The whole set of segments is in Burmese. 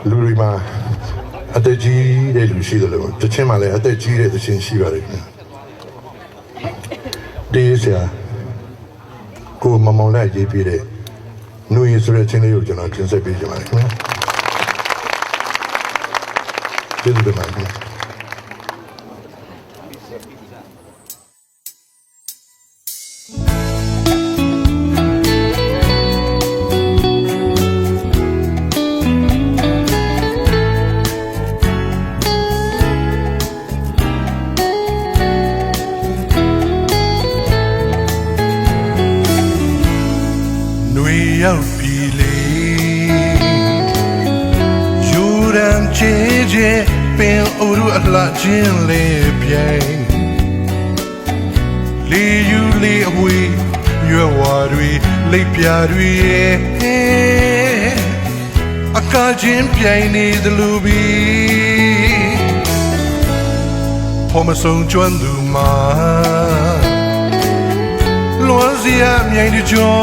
လူတွေမှာအသက်ကြီးတဲ့လူရှိတယ်လို့တချင်းမှလည်းအသက်ကြီးတဲ့တချင်းရှိပါတယ်တေးစရာကိုမမောင်လိုက်ရေးပြတဲ့နှွေဆိုတဲ့ချင်းလေးကိုကျွန်တော်တင်ဆက်ပေးကြပါမယ်ခင်ဗျာကျေးဇူးတင်ပါတယ်ရောက်ပြီလေယူရန်ချေချေပင်အိုရူအလှချင်းလေးပြိုင်လီယူလီအဝေးရွယ်ဝါတွေလိပ်ပြတွေအကားချင်းပြိုင်နေသလိုပြီဖော်မဆုံးကျွမ်းသူမှာလွန်စရာမြိုင်တကြော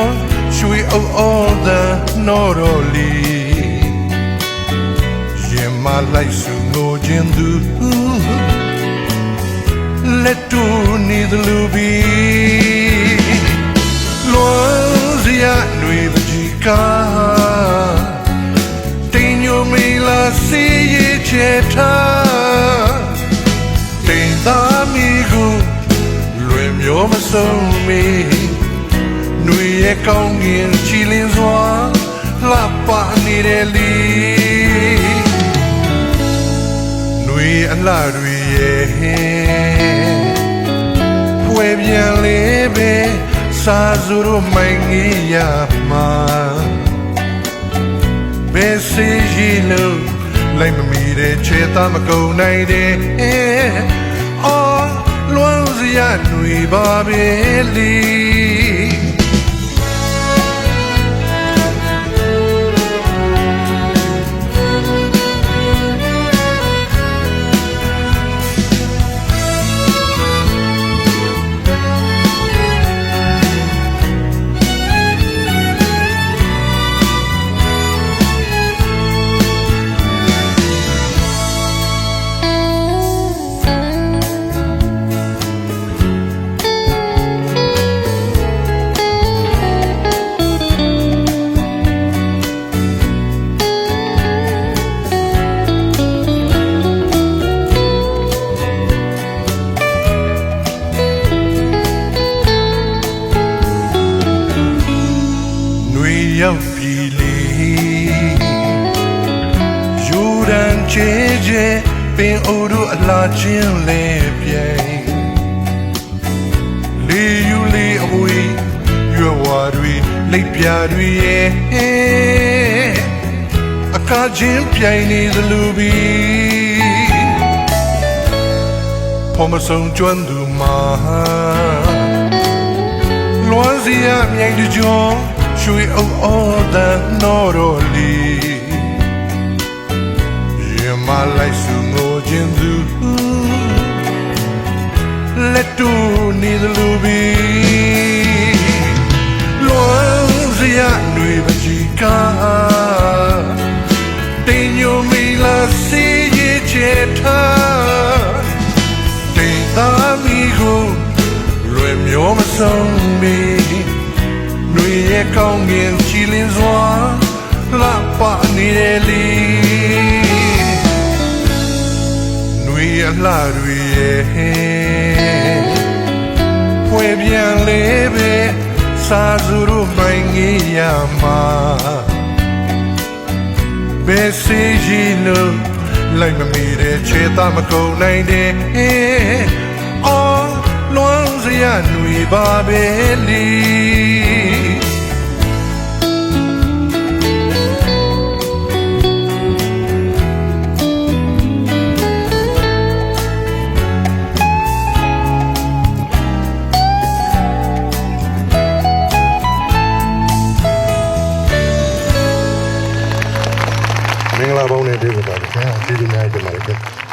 ရွှေအုပ်အော်တဲ့နော်တော်လီရင်မလိုက်စုငိုခြင်းသူလက်တူနေသလိုပြီလွန်စရာຫນွေပကြီးကားတင်ညိုမေလာစီရဲ့ချေထားတင်သားမီကိုလွင်မျိုးမဆုံးမီနှွေရဲ့ကောင်းငင်ချီလင်းစွာလှပနေတဲ့လီနှွေအလှတွေရဲ့ဖွယ်ပြန်လေးပဲစာစုတို့မိုင်းကြီးရမှာဘယ်စီရီလို့လိုက်မမီတဲ့ခြေသားမကုန်နိုင်တဲ့အော်လွမ်းစရာနှွေပါပဲလီရောက်ပြီလေယူရန်ချေချေပင်အိုတို့အလားချင်းလေးပြိုင်လီယူလီအဝေးရွယ်ဝါတွေလိပ်ပြတွေရဲ့အကားချင်းပြိုင်နေသလိုပြီဖော်မဆုံးကျွမ်းသူမှာလွမ်းစရာမြိုင်တကြောရွှေအုပ်အော်တဲ့နော်တော်လီရင်မလိုက်စုငိုခြင်းသူလက်တူနေသလိုပြီလွန်စရာຫນွေပကြီးကားတင်ညိုမီလာစီရဲ့ချေထားတင်သားမီကိုလွယ်မျိုးမဆုံးမီနှွေရဲ့ကောင်းငင်ချီလင်းစွာလှပနေတဲ့လီနှွေအလှတွေရဲ့ဖွယ်ပြန်လေးပဲစာစုတို့မိုင်းကြီးရမှာဘယ်စီရီလို့လိုက်မမီတဲ့ခြေသားမကုန်နိုင်တဲ့အော်လွမ်းစရာနှွေပါပဲလီမင်္ဂလာပေါင်းနဲ့တွေ့ပါပါခင်ဗျာကျေးဇူးများတင်ပါတယ်